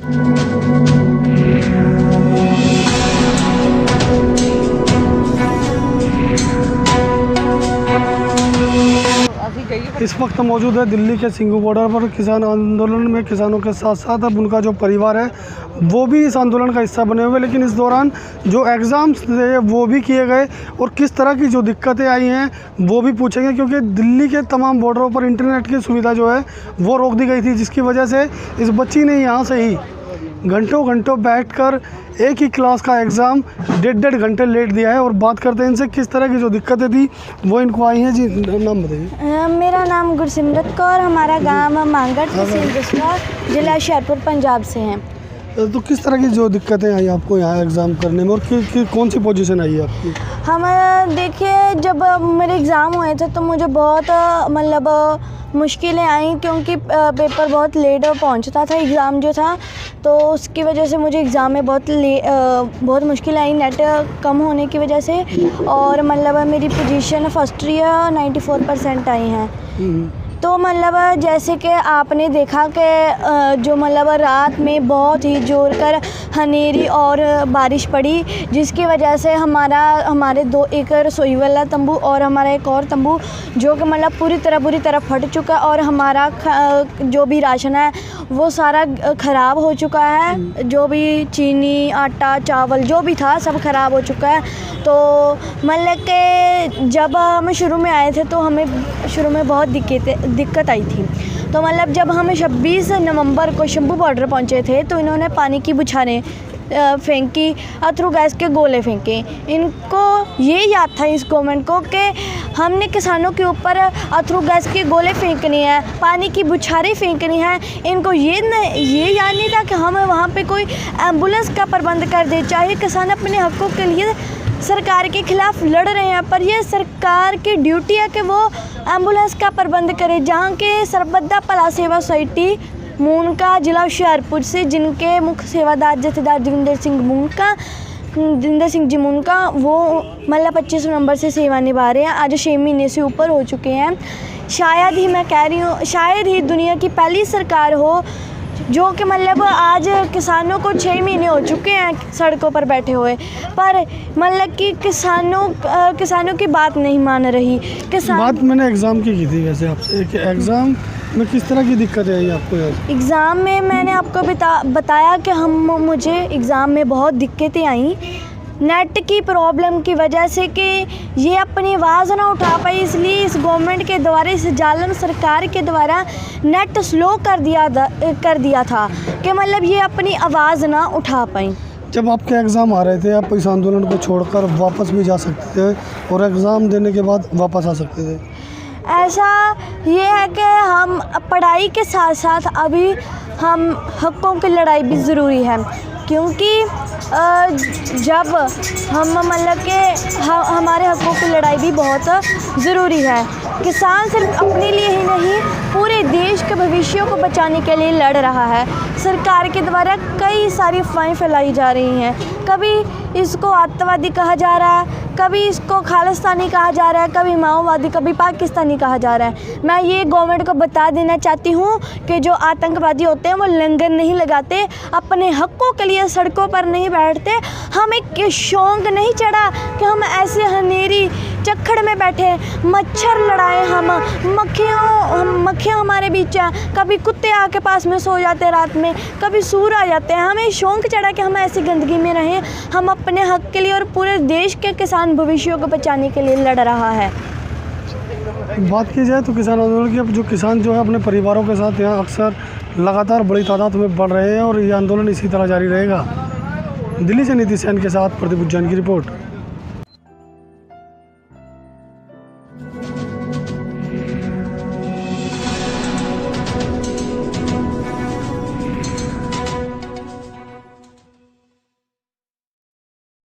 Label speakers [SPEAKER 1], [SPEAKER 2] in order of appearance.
[SPEAKER 1] इस वक्त मौजूद है दिल्ली के सिंघू बॉर्डर पर। किसान आंदोलन में किसानों के साथ साथ अब उनका जो परिवार है वो भी इस आंदोलन का हिस्सा बने हुए, लेकिन इस दौरान जो एग्ज़ाम्स थे वो भी किए गए और किस तरह की जो दिक्कतें आई हैं वो भी पूछेंगे, क्योंकि दिल्ली के तमाम बॉर्डरों पर इंटरनेट की सुविधा जो है वो रोक दी गई थी, जिसकी वजह से इस बच्ची ने यहाँ से ही घंटों घंटों बैठकर एक ही क्लास का एग्ज़ाम 1.5 घंटे लेट दिया है। और बात करते हैं इनसे किस तरह की जो दिक्कतें थी वो इनको आई हैं। जी नाम बताइए।
[SPEAKER 2] मेरा नाम गुरसिमरत कौर, हमारा गांव मांगड़, तहसील जसवा, जिला हुशियारपुर, पंजाब से हैं।
[SPEAKER 1] तो किस तरह की जो दिक्कतें आई आपको यहाँ एग्ज़ाम करने में और कौन सी पोजीशन आई है आपकी?
[SPEAKER 2] हम देखिए, जब मेरे एग्ज़ाम हुए थे तो मुझे बहुत मतलब मुश्किलें आई, क्योंकि पेपर बहुत लेट पहुंचता था एग्ज़ाम जो था, तो उसकी वजह से मुझे एग्ज़ाम में बहुत मुश्किल आई, नेट कम होने की वजह से। और मतलब मेरी पोजीशन फर्स्ट ईयर 94% आई हैं। तो मतलब जैसे कि आपने देखा कि जो मतलब रात में बहुत ही ज़ोर कर हनेरी और बारिश पड़ी, जिसकी वजह से हमारे 2 एकड़ रसोई वाला तंबू और हमारा एक और तंबू जो कि मतलब पूरी तरह फट चुका, और हमारा जो भी राशन है वो सारा ख़राब हो चुका है। जो भी चीनी, आटा, चावल जो भी था सब ख़राब हो चुका है। तो मतलब कि जब हम शुरू में आए थे तो हमें शुरू में बहुत दिक्कत आई थी। तो मतलब जब हम 26 नवंबर को शंभू बॉर्डर पहुंचे थे तो इन्होंने पानी की बुछारें फेंकी, अथरू गैस के गोले फेंके। इनको ये याद था इस गवर्नमेंट को कि हमने किसानों के ऊपर अथरू गैस के गोले फेंकनी है, पानी की बुछारें फेंकनी है। इनको ये याद नहीं था कि हम वहाँ पे कोई एम्बुलेंस का प्रबंध कर दे। चाहे किसान अपने हकों के लिए सरकार के खिलाफ लड़ रहे हैं, पर यह सरकार की ड्यूटी है कि वो एम्बुलेंस का प्रबंध करे। जहाँ के सरबद्दा भला सेवा सोसाइटी मूनका, जिला हुशियारपुर से, जिनके मुख्य सेवादार जथेदार जोगिंदर सिंह जी मूनका, वो मतलब 25 नवंबर से सेवा निभा रहे हैं। आज 6 महीने से ऊपर हो चुके हैं। शायद ही, मैं कह रही हूँ, शायद ही दुनिया की पहली सरकार हो जो कि मतलब आज किसानों को 6 महीने हो चुके हैं सड़कों पर बैठे हुए, पर मतलब कि किसानों की बात नहीं मान रही।
[SPEAKER 1] बात मैंने एग्ज़ाम की थी वैसे आपसे कि एग्ज़ाम में किस तरह की दिक्कतें आई आपको?
[SPEAKER 2] एग्ज़ाम में मैंने आपको बताया कि मुझे एग्ज़ाम में बहुत दिक्कतें आई नेट की प्रॉब्लम की वजह से, कि ये अपनी आवाज़ ना उठा पाई। इसलिए इस गवर्नमेंट के द्वारा, इस जालिम सरकार के द्वारा नेट स्लो कर दिया था कि मतलब ये अपनी आवाज़ ना उठा पाई।
[SPEAKER 1] जब आपके एग्ज़ाम आ रहे थे आप इस आंदोलन को छोड़कर वापस भी जा सकते थे और एग्ज़ाम देने के बाद वापस आ सकते थे।
[SPEAKER 2] ऐसा ये है कि हम पढ़ाई के साथ साथ अभी हम हकों की लड़ाई भी ज़रूरी है, क्योंकि जब हम मतलब कि हमारे हकों की लड़ाई भी बहुत ज़रूरी है। किसान सिर्फ अपने लिए ही नहीं, पूरे देश के भविष्य को बचाने के लिए लड़ रहा है। सरकार के द्वारा कई सारी अफवाहें फैलाई जा रही हैं। कभी इसको आतंकवादी कहा जा रहा है, कभी इसको खालिस्तानी कहा जा रहा है, कभी माओवादी, कभी पाकिस्तानी कहा जा रहा है। मैं ये गवर्नमेंट को बता देना चाहती हूँ कि जो आतंकवादी होते हैं वो लंगर नहीं लगाते, अपने हकों के लिए सड़कों पर नहीं बैठते। हमें शौक़ नहीं चढ़ा कि हम ऐसे हनेरी चक्खड़ में बैठे मच्छर लड़ाएं। हम मक्खियाँ हमारे बीच हैं, कभी कुत्ते आके पास में सो जाते हैं रात में, कभी सूर आ जाते हैं। हमें शौक़ चढ़ा कि हम ऐसी गंदगी में रहें। हम अपने हक के लिए और पूरे देश के किसान भविष्य को बचाने के लिए लड़ रहा है।
[SPEAKER 1] बात की जाए तो किसान आंदोलन की, अब जो किसान जो है अपने परिवारों के साथ यहाँ अक्सर लगातार बड़ी तादाद में बढ़ रहे हैं और ये आंदोलन इसी तरह जारी रहेगा। दिल्ली से नीतीश सेन के साथ प्रदीप उज्जैन की रिपोर्ट।